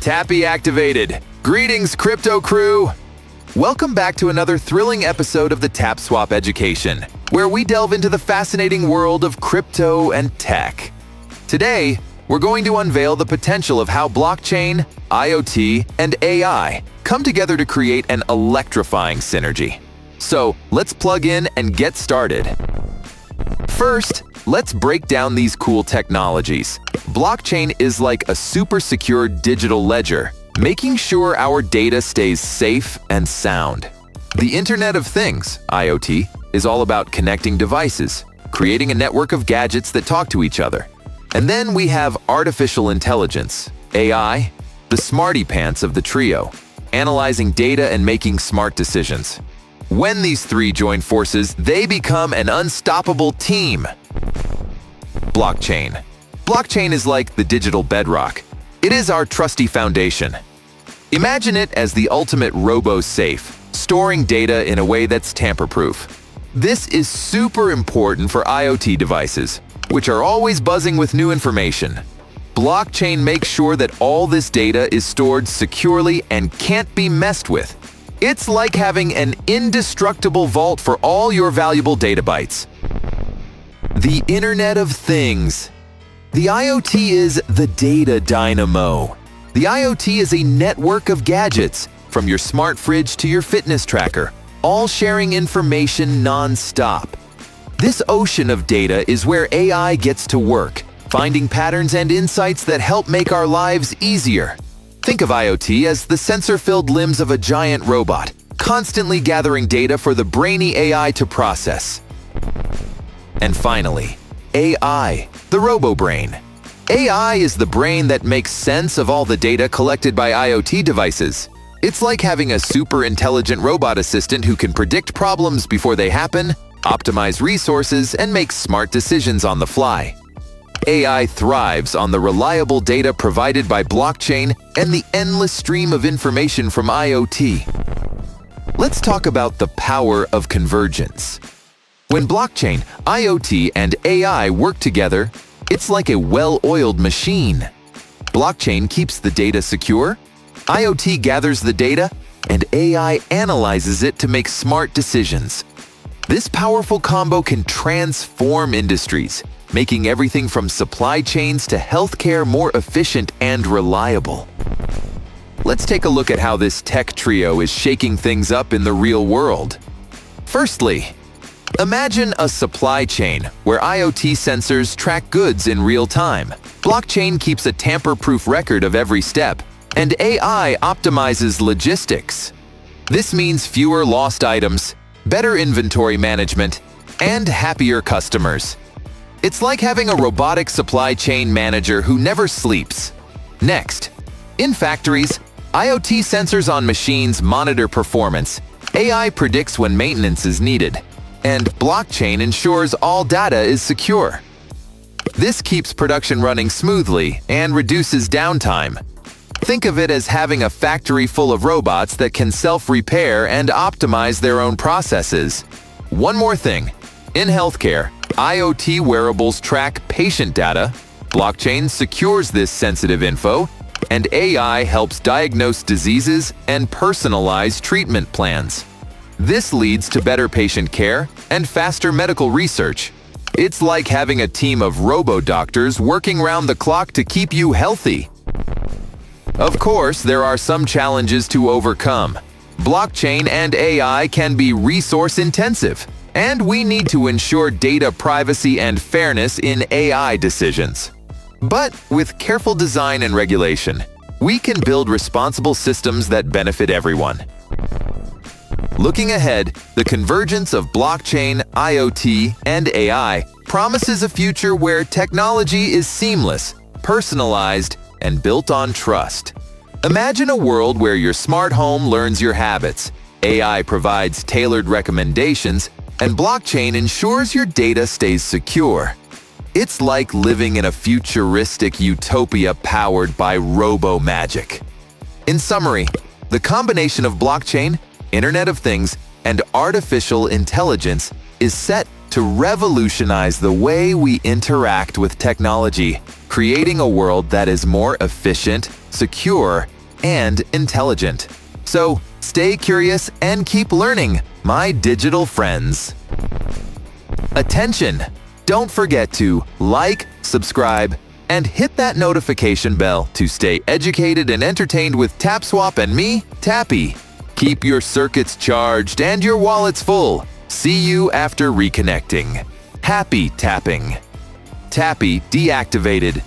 Tappy activated. Greetings, crypto crew. Welcome back to another thrilling episode of the TapSwap education, where we delve into the fascinating world of crypto and tech. Today, we're going to unveil the potential of how blockchain, IoT, and AI come together to create an electrifying synergy. So, let's plug in and get started. First, let's break down these cool technologies. Blockchain is like a super secure digital ledger, making sure our data stays safe and sound. The Internet of Things, IoT, is all about connecting devices, creating a network of gadgets that talk to each other. And then we have artificial intelligence, AI, the smarty pants of the trio, analyzing data and making smart decisions. When these three join forces, they become an unstoppable team. Blockchain. Blockchain is like the digital bedrock. It is our trusty foundation. Imagine it as the ultimate robo-safe, storing data in a way that's tamper-proof. This is super important for IoT devices, which are always buzzing with new information. Blockchain makes sure that all this data is stored securely and can't be messed with. It's like having an indestructible vault for all your valuable data bytes. The Internet of Things. The IoT is the Data Dynamo. The IoT is a network of gadgets, from your smart fridge to your fitness tracker, all sharing information non-stop. This ocean of data is where AI gets to work, finding patterns and insights that help make our lives easier. Think of IoT as the sensor-filled limbs of a giant robot, constantly gathering data for the brainy AI to process. And finally, AI, the robo-brain. AI is the brain that makes sense of all the data collected by IoT devices. It's like having a super intelligent robot assistant who can predict problems before they happen, optimize resources, and make smart decisions on the fly. AI thrives on the reliable data provided by blockchain and the endless stream of information from IoT. Let's talk about the power of convergence. When blockchain, IoT, and AI work together, it's like a well-oiled machine. Blockchain keeps the data secure, IoT gathers the data, and AI analyzes it to make smart decisions. This powerful combo can transform industries, making everything from supply chains to healthcare more efficient and reliable. Let's take a look at how this tech trio is shaking things up in the real world. Firstly, imagine a supply chain where IoT sensors track goods in real time. Blockchain keeps a tamper-proof record of every step, and AI optimizes logistics. This means fewer lost items, better inventory management, and happier customers. It's like having a robotic supply chain manager who never sleeps. Next, in factories, IoT sensors on machines monitor performance. AI predicts when maintenance is needed, and blockchain ensures all data is secure. This keeps production running smoothly and reduces downtime. Think of it as having a factory full of robots that can self-repair and optimize their own processes. One more thing. In healthcare, IoT wearables track patient data, blockchain secures this sensitive info, and AI helps diagnose diseases and personalize treatment plans. This leads to better patient care and faster medical research. It's like having a team of robo-doctors working round the clock to keep you healthy. Of course, there are some challenges to overcome. Blockchain and AI can be resource-intensive, and we need to ensure data privacy and fairness in AI decisions. But with careful design and regulation, we can build responsible systems that benefit everyone. Looking ahead, the convergence of blockchain, IoT, and AI promises a future where technology is seamless, personalized, and built on trust. Imagine a world where your smart home learns your habits, AI provides tailored recommendations, and blockchain ensures your data stays secure. It's like living in a futuristic utopia powered by robo-magic. In summary, the combination of blockchain, Internet of Things, and artificial intelligence is set to revolutionize the way we interact with technology, creating a world that is more efficient, secure, and intelligent. So, stay curious and keep learning, my digital friends. Attention! Don't forget to like, subscribe, and hit that notification bell to stay educated and entertained with TapSwap and me, Tappy. Keep your circuits charged and your wallets full. See you after reconnecting. Happy tapping. Tappy deactivated.